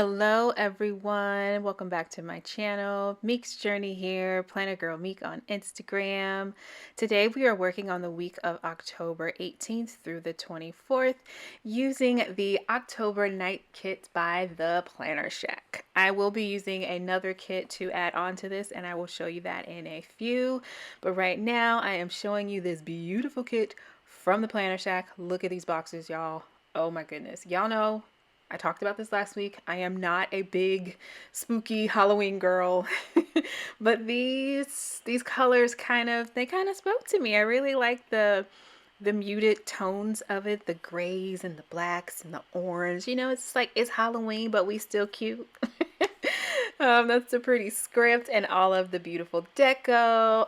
Hello everyone, welcome back to my channel. Meks Journey here, PlannerGirlMek on Instagram. Today we are working on the week of October 18th through the 24th using the October Night Kit by ThePlannerShack. I will be using another kit to add on to this and I will show you that in a few. But right now I am showing you this beautiful kit from ThePlannerShack. Look at these boxes, y'all. Oh my goodness. Y'all know I talked about this last week. I am not a big spooky Halloween girl, but these colors kind of spoke to me. I really like the muted tones of it, the grays and the blacks and the orange. You know, it's like it's Halloween, but we still cute. That's a pretty script and all of the beautiful deco.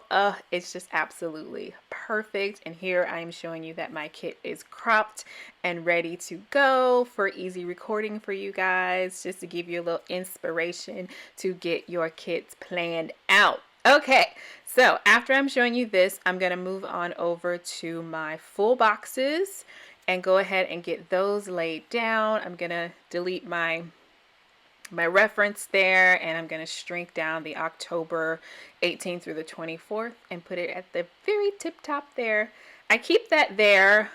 It's just absolutely perfect. And here I am showing you that my kit is cropped and ready to go for easy recording for you guys, just to give you a little inspiration to get your kits planned out. Okay, so after I'm showing you this, I'm going to move on over to my full boxes and go ahead and get those laid down. I'm going to delete my reference there, and I'm going to shrink down the October 18th through the 24th and put it at the very tip top there. I keep that there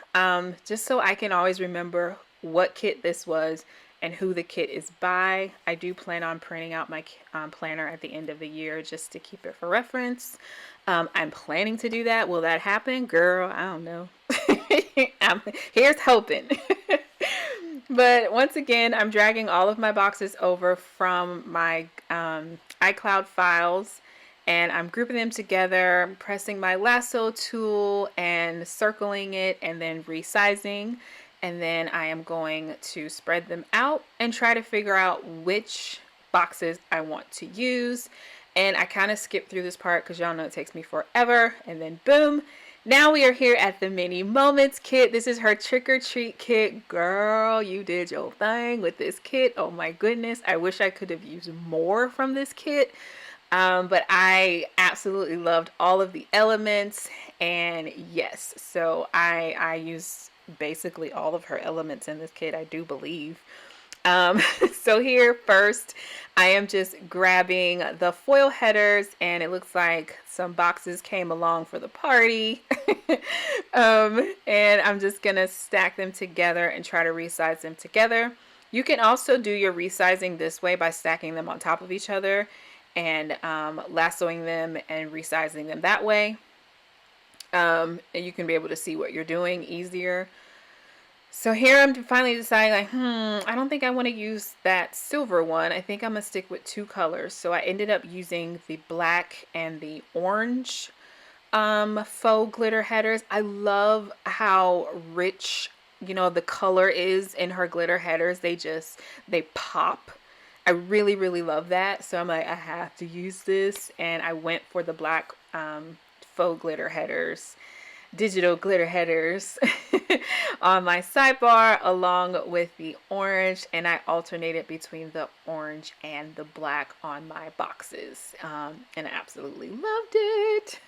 just so I can always remember what kit this was and who the kit is by. I do plan on printing out my planner at the end of the year just to keep it for reference. I'm planning to do that. Will that happen? Girl, I don't know. Here's hoping. But once again, I'm dragging all of my boxes over from my iCloud files, and I'm grouping them together, pressing my lasso tool and circling it and then resizing. And then I am going to spread them out and try to figure out which boxes I want to use. And I kind of skipped through this part because y'all know it takes me forever. And then boom. Now we are here at the Mini Moments kit. This is her trick or treat kit. Girl, you did your thing with this kit. Oh my goodness. I wish I could have used more from this kit. But I absolutely loved all of the elements. And yes, so I used basically all of her elements in this kit, I do believe. So here first, I am just grabbing the foil headers, and it looks like some boxes came along for the party. And I'm just gonna stack them together and try to resize them together. You can also do your resizing this way by stacking them on top of each other and lassoing them and resizing them that way. And you can be able to see what you're doing easier. So here I'm finally deciding, like, I don't think I want to use that silver one. I think I'm going to stick with two colors. So I ended up using the black and the orange faux glitter headers. I love how rich, you know, the color is in her glitter headers. They pop. I really, really love that. So I'm like, I have to use this. And I went for the black faux glitter headers. Digital glitter headers on my sidebar along with the orange, and I alternated between the orange and the black on my boxes, and I absolutely loved it.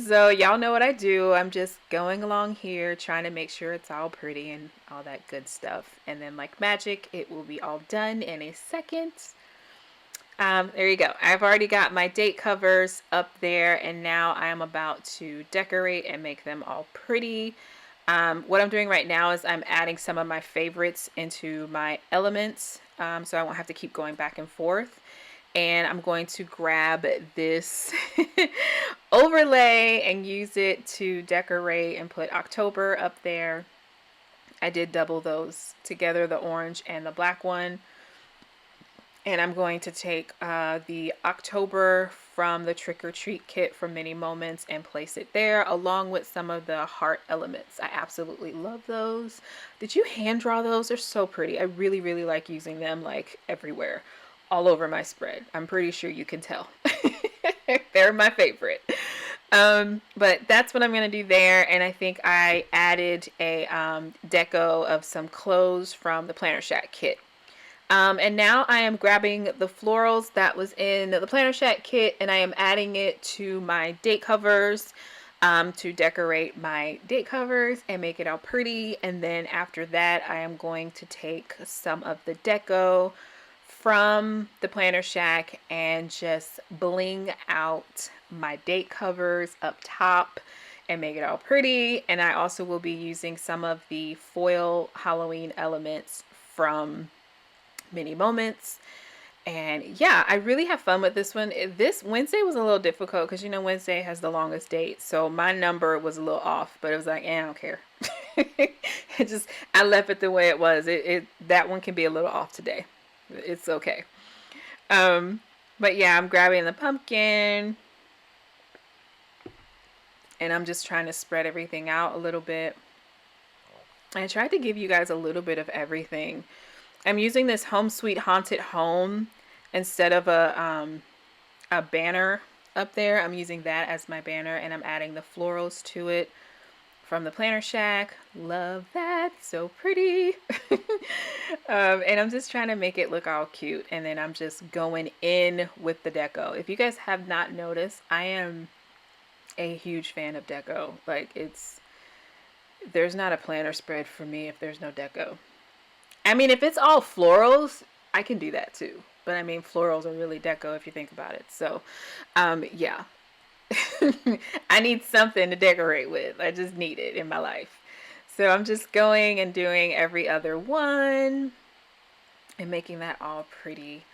So y'all know what I do. I'm just going along here trying to make sure it's all pretty and all that good stuff, and then like magic it will be all done in a second. There you go. I've already got my date covers up there, and now I am about to decorate and make them all pretty. What I'm doing right now is I'm adding some of my favorites into my elements, so I won't have to keep going back and forth. And I'm going to grab this overlay and use it to decorate and put October up there. I did double those together, the orange and the black one. And I'm going to take the October from the Trick or Treat kit from Mini Moments and place it there along with some of the heart elements. I absolutely love those. Did you hand draw those? They're so pretty. I really, really like using them like everywhere, all over my spread. I'm pretty sure you can tell. They're my favorite. But that's what I'm going to do there. And I think I added a deco of some clothes from the PlannerShack kit. And now I am grabbing the florals that was in the PlannerShack kit, and I am adding it to my date covers to decorate my date covers and make it all pretty. And then after that, I am going to take some of the deco from the Planner Shack and just bling out my date covers up top and make it all pretty. And I also will be using some of the foil Halloween elements from Mini Moments. And yeah, I really have fun with this one. This Wednesday was a little difficult because, you know, Wednesday has the longest date. So my number was a little off, but it was like, I don't care. I left it the way it was. That one can be a little off today. It's okay. But yeah, I'm grabbing the pumpkin and I'm just trying to spread everything out a little bit. I tried to give you guys a little bit of everything. I'm using this Home Sweet Haunted Home instead of a banner up there. I'm using that as my banner and I'm adding the florals to it from the Planner Shack. Love that, so pretty. And I'm just trying to make it look all cute, and then I'm just going in with the deco. If you guys have not noticed, I am a huge fan of deco. Like, there's not a planner spread for me if there's no deco. I mean, if it's all florals, I can do that too. But I mean, florals are really deco if you think about it. So, yeah. I need something to decorate with. I just need it in my life. So I'm just going and doing every other one and making that all pretty.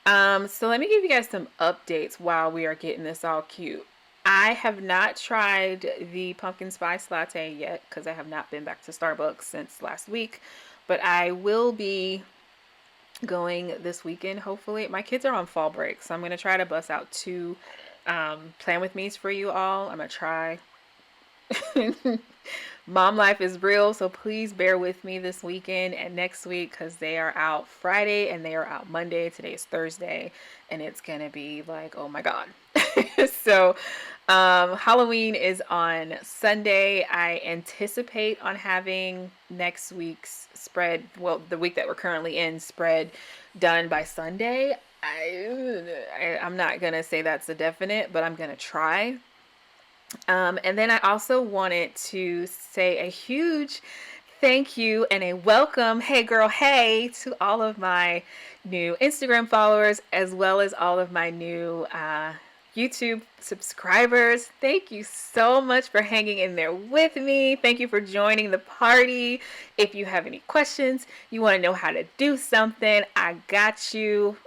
So let me give you guys some updates while we are getting this all cute. I have not tried the pumpkin spice latte yet because I have not been back to Starbucks since last week, but I will be going this weekend, hopefully. My kids are on fall break, so I'm going to try to bust out 2 plan with me's for you all. I'm going to try. Mom life is real, so please bear with me this weekend and next week because they are out Friday and they are out Monday. Today is Thursday and it's going to be like, oh my God. So Halloween is on Sunday. I anticipate on having next week's spread, well, the week that we're currently in, spread done by Sunday. I'm not going to say that's a definite, but I'm going to try. And then I also wanted to say a huge thank you and a welcome, hey girl, hey, to all of my new Instagram followers, as well as all of my new YouTube subscribers. Thank you so much for hanging in there with me. Thank you for joining the party. If you have any questions, you want to know how to do something, I got you.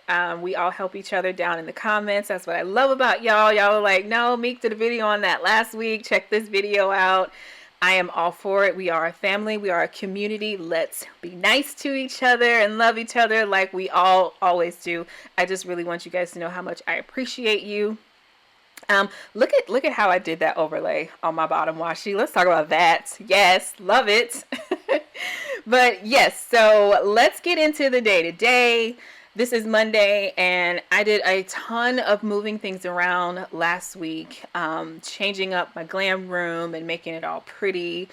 We all help each other down in the comments. That's what I love about y'all. Y'all are like, no, Meek did a video on that last week. Check this video out. I am all for it. We are a family. We are a community. Let's be nice to each other and love each other like we all always do. I just really want you guys to know how much I appreciate you. Look at how I did that overlay on my bottom washi. Let's talk about that. Yes, love it. But yes, so let's get into the day today. This is Monday and I did a ton of moving things around last week, changing up my glam room and making it all pretty.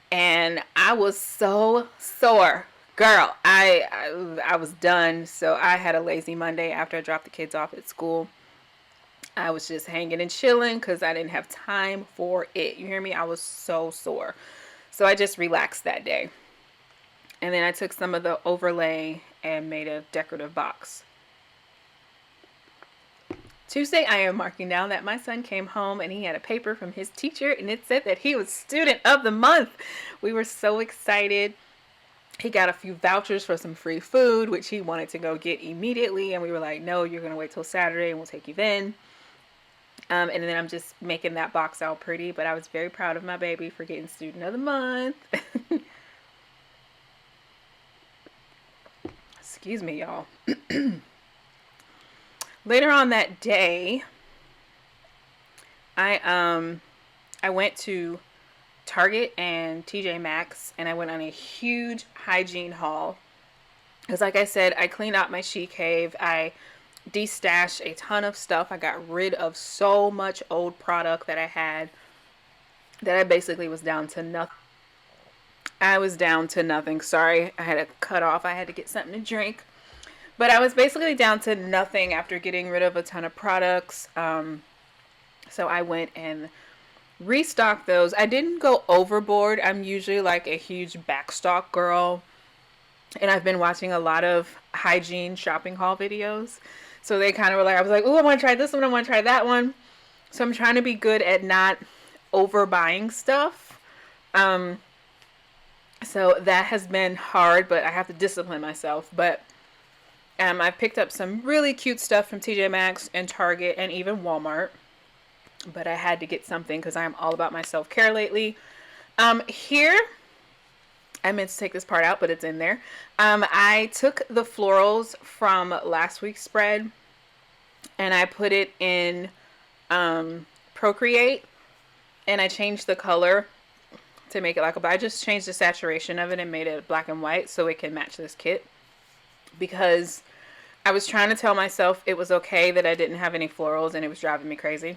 And I was so sore. Girl, I was done. So I had a lazy Monday after I dropped the kids off at school. I was just hanging and chilling because I didn't have time for it. You hear me? I was so sore. So I just relaxed that day. And then I took some of the overlay and made a decorative box. Tuesday, I am marking down that my son came home and he had a paper from his teacher and it said that he was Student of the Month. We were so excited. He got a few vouchers for some free food, which he wanted to go get immediately. And we were like, no, you're going to wait till Saturday and we'll take you then. And then I'm just making that box all pretty. But I was very proud of my baby for getting Student of the Month. Excuse me, y'all. Later on that day, I went to Target and TJ Maxx and I went on a huge hygiene haul. Because like I said, I cleaned out my she cave. I destashed a ton of stuff. I got rid of so much old product that I had that I basically was down to nothing. I was down to nothing. Sorry, I had to cut off. I had to get something to drink. But I was basically down to nothing after getting rid of a ton of products. So I went and restocked those. I didn't go overboard. I'm usually like a huge backstock girl. And I've been watching a lot of hygiene shopping haul videos. So they kind of were like, I was like, oh, I want to try this one. I want to try that one. So I'm trying to be good at not overbuying stuff. Um, so that has been hard, but I have to discipline myself. But I've picked up some really cute stuff from TJ Maxx and Target and even Walmart. But I had to get something because I'm all about my self-care lately. Here, I meant to take this part out, but it's in there. I took the florals from last week's spread and I put it in Procreate, and I changed the color to make it like I just changed the saturation of it and made it black and white so it can match this kit, because I was trying to tell myself it was okay that I didn't have any florals and it was driving me crazy.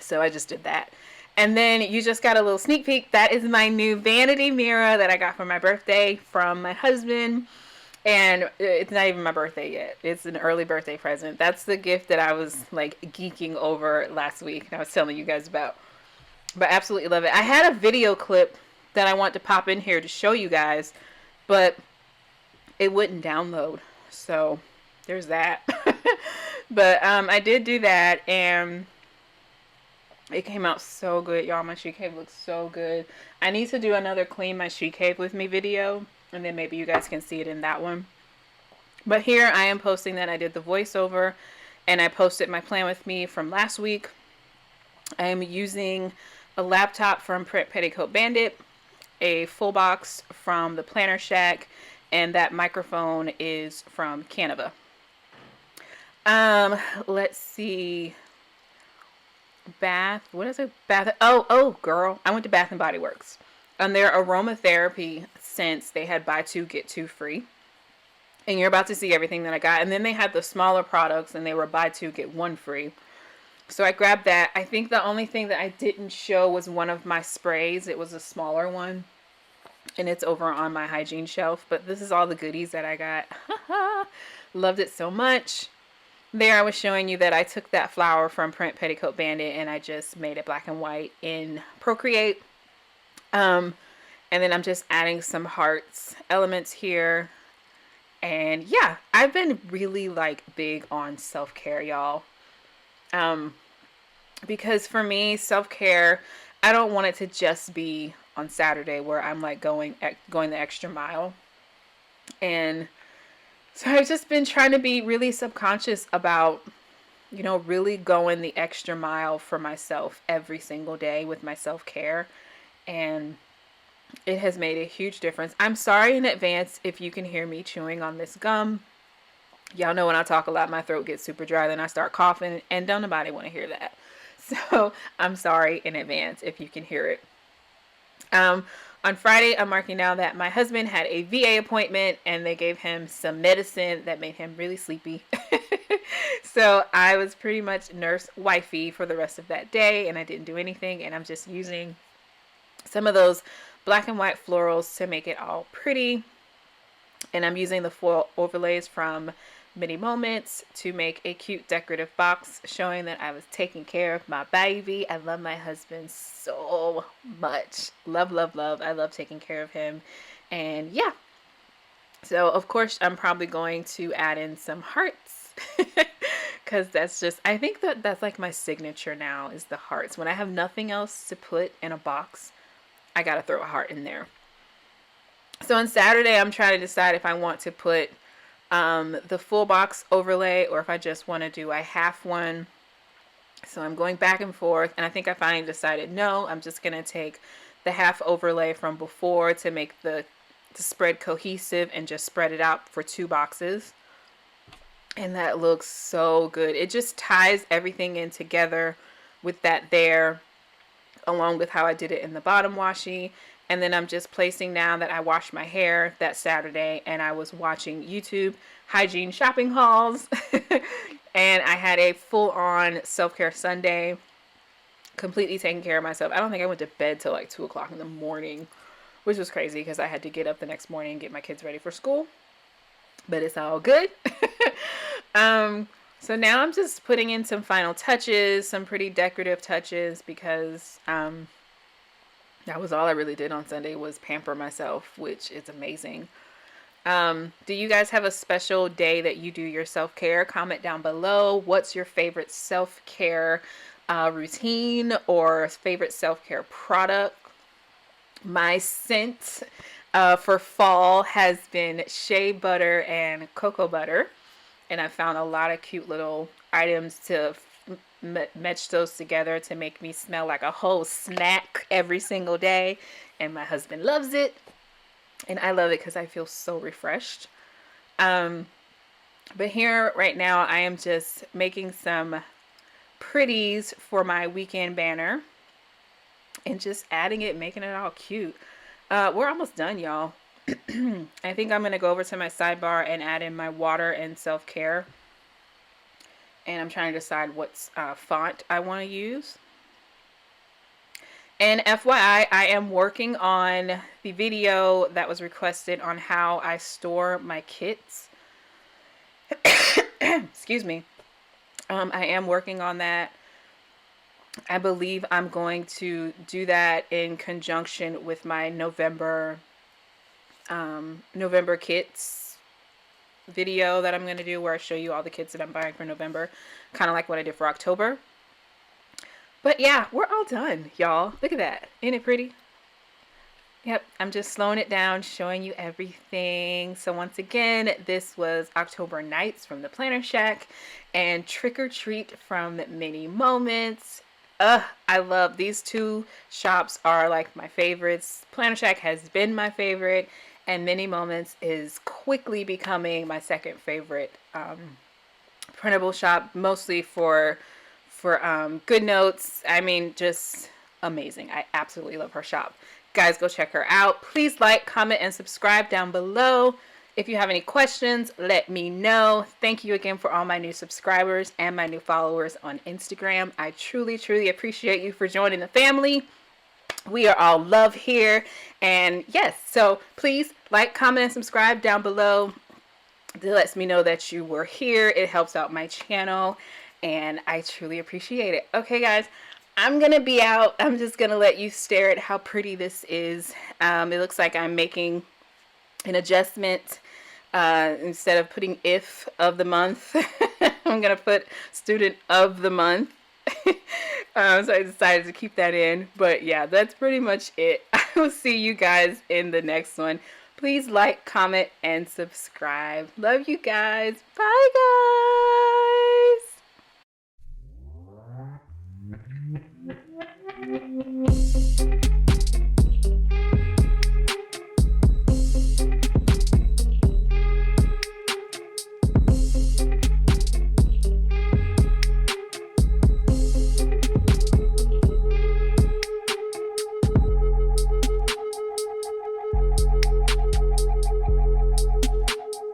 So I just did that. And then you just got a little sneak peek. That is my new vanity mirror that I got for my birthday from my husband. And it's not even my birthday yet. It's an early birthday present. That's the gift that I was like geeking over last week and I was telling you guys about. But absolutely love it. I had a video clip that I want to pop in here to show you guys, but it wouldn't download. So there's that. But I did do that, and it came out so good, y'all. My she cave looks so good. I need to do another clean my she cave with me video, and then maybe you guys can see it in that one. But here I am posting that I did the voiceover, and I posted my plan with me from last week. I am using a laptop from PrintPettiCoatBandit, a full box from ThePlannerShack, and that microphone is from Canva. Let's see. What is it? Oh, girl. I went to Bath and Body Works. On their aromatherapy scents, they had buy two, get two free. And you're about to see everything that I got. And then they had the smaller products, and they were buy two, get one free. So I grabbed that. I think the only thing that I didn't show was one of my sprays. It was a smaller one, and it's over on my hygiene shelf. But this is all the goodies that I got. Loved it so much. There I was showing you that I took that flower from PrintPettiCoatBandit and I just made it black and white in Procreate. And then I'm just adding some hearts elements here. And yeah, I've been really like big on self-care, y'all. Because for me, self-care, I don't want it to just be on Saturday where I'm like going the extra mile. And so I've just been trying to be really subconscious about, you know, really going the extra mile for myself every single day with my self-care. And it has made a huge difference. I'm sorry in advance if you can hear me chewing on this gum. Y'all know when I talk a lot, my throat gets super dry, then I start coughing, and don't nobody want to hear that. So I'm sorry in advance if you can hear it. On Friday, I'm marking now that my husband had a VA appointment and they gave him some medicine that made him really sleepy. So I was pretty much nurse wifey for the rest of that day, and I didn't do anything, and I'm just using some of those black and white florals to make it all pretty. And I'm using the foil overlays from MiniMoments to make a cute decorative box showing that I was taking care of my baby. I love my husband so much. Love, love, love. I love taking care of him. And yeah. So of course I'm probably going to add in some hearts because that's just, I think that's like my signature now is the hearts. When I have nothing else to put in a box, I got to throw a heart in there. So on Saturday, I'm trying to decide if I want to put the full box overlay or if I just want to do a half one. So I'm going back and forth, and I think I finally decided no, I'm just going to take the half overlay from before to make the spread cohesive and just spread it out for 2 boxes. And that looks so good. It just ties everything in together with that there, along with how I did it in the bottom washi. And then I'm just placing now that I washed my hair that Saturday and I was watching YouTube hygiene shopping hauls. And I had a full-on self-care Sunday, completely taking care of myself. I don't think I went to bed till like 2 o'clock in the morning, which was crazy because I had to get up the next morning and get my kids ready for school. But it's all good. So now I'm just putting in some final touches, some pretty decorative touches, because that was all I really did on Sunday was pamper myself, which is amazing. Do you guys have a special day that you do your self-care? Comment down below. What's your favorite self-care routine or favorite self-care product? My scent for fall has been shea butter and cocoa butter. And I found a lot of cute little items to match those together to make me smell like a whole snack every single day. And my husband loves it. And I love it because I feel so refreshed. But here right now I am just making some pretties for my weekend banner and just adding it, making it all cute. We're almost done, y'all. I think I'm gonna go over to my sidebar and add in my water and self-care, and I'm trying to decide what font I want to use. And FYI, I am working on the video that was requested on how I store my kits. Excuse me. I am working on that. I believe I'm going to do that in conjunction with my November kits video that I'm going to do, where I show you all the kits that I'm buying for November, kind of like what I did for October. But yeah, we're all done, y'all. Look at that. Isn't it pretty? Yep, I'm just slowing it down, showing you everything. So once again, this was October Nights from the Planner Shack and Trick or Treat from Mini Moments. I love these two shops, are like my favorites. Planner Shack has been my favorite, and Mini Moments is quickly becoming my second favorite printable shop, mostly for Goodnotes. I mean, just amazing. I absolutely love her shop. Guys, go check her out. Please like, comment, and subscribe down below. If you have any questions, let me know. Thank you again for all my new subscribers and my new followers on Instagram. I truly, truly appreciate you for joining the family. We are all love here. And yes, so please like, comment, and subscribe down below. It lets me know that you were here. It helps out my channel, and I truly appreciate it. Okay, guys, I'm gonna be out. I'm just gonna let you stare at how pretty this is. It looks like I'm making an adjustment. Instead of putting if of the month, I'm gonna put student of the month. So I decided to keep that in. But yeah, that's pretty much it. I will see you guys in the next one. Please like, comment, and subscribe. Love you guys. Bye, guys.